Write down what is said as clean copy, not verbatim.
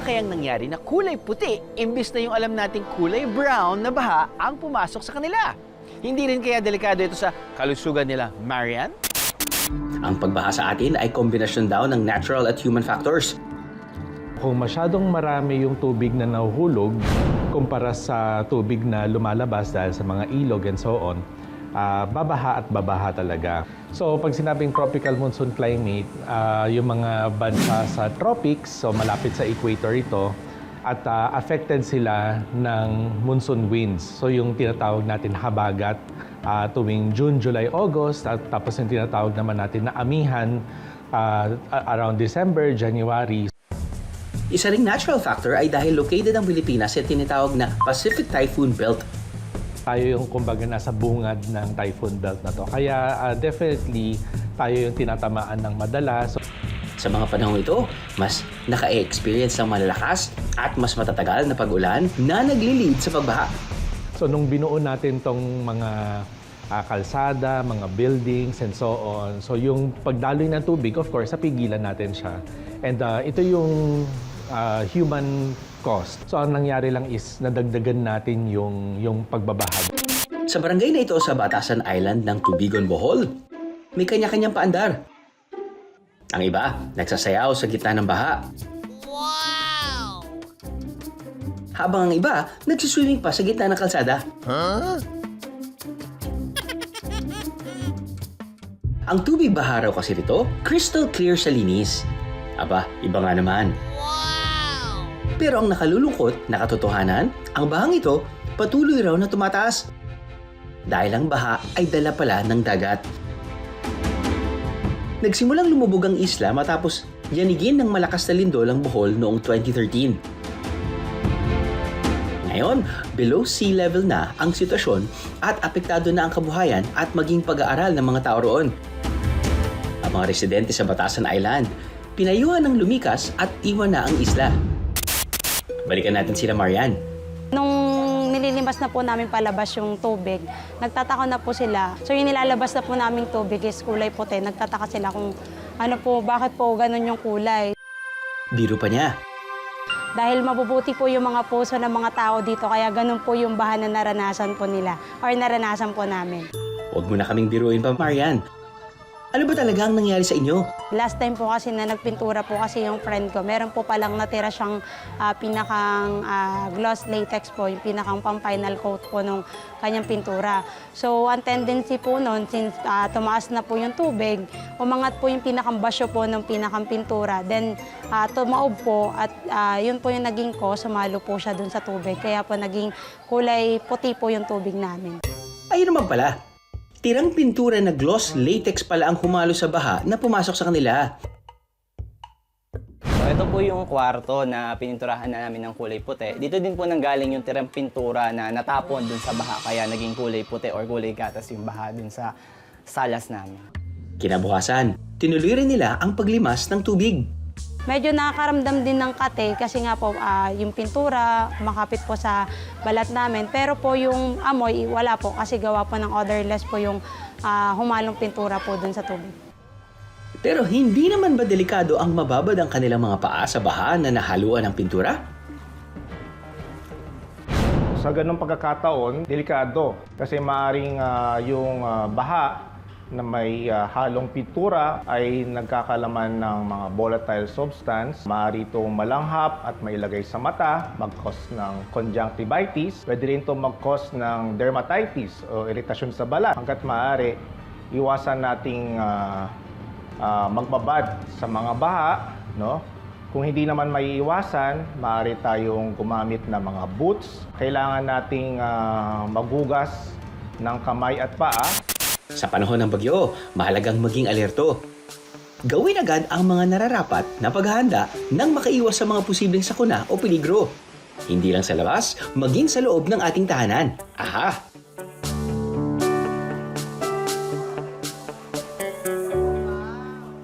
kayang nangyari na kulay puti imbis na yung alam nating kulay brown na baha ang pumasok sa kanila? Hindi rin kaya delikado ito sa kalusugan nila, Marian? Ang pagbaha sa atin ay kombinasyon daw ng natural at human factors. Kung masyadong marami yung tubig na nahuhulog kumpara sa tubig na lumalabas dahil sa mga ilog and so on, babaha at babaha talaga. So pag sinabing tropical monsoon climate, yung mga bansa sa tropics, so malapit sa equator ito, at affected sila ng monsoon winds. So yung tinatawag natin habagat tuwing June, July, August, at tapos yung tinatawag naman natin na amihan around December, January. Isa ring natural factor ay dahil located ang Pilipinas sa tinatawag na Pacific Typhoon Belt. Tayo yung kumbaga nasa bungad ng typhoon belt na to. Kaya definitely tayo yung tinatamaan ng madalas. Sa mga panahong ito, mas naka-experience ng malalakas at mas matatagal na pag-ulan na nagli-lead sa pagbaha. So nung binuo natin tong mga kalsada, mga buildings and so on, so yung pagdaloy ng tubig, of course, napigilan natin siya. And ito yung human cost. So ang nangyari lang is nadagdagan natin yung pagbabaha. Sa barangay na ito sa Batasan Island ng Tubigon, Bohol, may kanya-kanyang paandar. Ang iba, nagsasayaw sa gitna ng baha. Wow! Habang ang iba, nagsiswimming pa sa gitna ng kalsada. Ang tubig baha raw kasi rito, crystal clear sa linis. Aba, iba nga naman. Pero ang nakalulungkot na katotohanan, ang bahang ito patuloy raw na tumataas. Dahil ang baha ay dala pala ng dagat. Nagsimulang lumubog ang isla matapos yanigin ng malakas na lindol ang Bohol noong 2013. Ngayon, below sea level na ang sitwasyon at apektado na ang kabuhayan at maging pag-aaral ng mga tao roon. Ang mga residente sa Batasan Island, pinayuhan ng lumikas at iwan na ang isla. Balikan natin sila, Marian. Nung nililimas na po namin palabas yung tubig, nagtataka na po sila. So yung nilalabas na po naming tubig is kulay puti. Nagtataka sila kung ano po, bakit po ganun yung kulay. Biro pa niya. Dahil mabubuti po yung mga puso ng mga tao dito, kaya ganun po yung baha na naranasan po nila or naranasan po namin. Huwag mo na kaming biruin pa, Marian. Ano ba talaga ang nangyari sa inyo? Last time po kasi na nagpintura po kasi yung friend ko, meron po palang natira siyang pinakang gloss latex po, yung pinakang pang-final coat po nung kanyang pintura. So, ang tendency po noon, since tumaas na po yung tubig, umangat po yung pinakang basyo po ng pinakang pintura. Then, tumaob po at yun po yung naging sumalo po siya dun sa tubig. Kaya po naging kulay puti po yung tubig namin. Ayun naman pala. Tirang pintura na gloss latex pala ang humalo sa baha na pumasok sa kanila. So, ito po yung kwarto na pininturahan na namin ng kulay puti. Dito din po nanggaling yung tirang pintura na natapon dun sa baha kaya naging kulay puti or kulay gatas yung baha dun sa salas namin. Kinabukasan, tinuloy rin nila ang paglimas ng tubig. Medyo nakakaramdam din ng kate kasi nga po yung pintura makapit po sa balat namin. Pero po yung amoy, wala po kasi gawa po ng odorless po yung humalong pintura po dun sa tubig. Pero hindi naman ba delikado ang mababad ang kanilang mga paa sa baha na nahaluan ng pintura? Sa ganung pagkakataon, delikado kasi maaaring yung baha na may halong pintura ay nagkakalaman ng mga volatile substance. Maaari itong malanghap at mailagay sa mata, mag-cause ng conjunctivitis. Pwede rin itong mag-cause ng dermatitis o iritasyon sa balat. Hanggat maaari, iwasan nating magbabad sa mga baha. No? Kung hindi naman may iwasan, maaari tayong gumamit ng mga boots. Kailangan nating maghugas ng kamay at paa. Sa panahon ng bagyo, mahalagang maging alerto. Gawin agad ang mga nararapat na paghahanda nang makaiwas sa mga posibleng sakuna o peligro. Hindi lang sa labas, maging sa loob ng ating tahanan. Aha!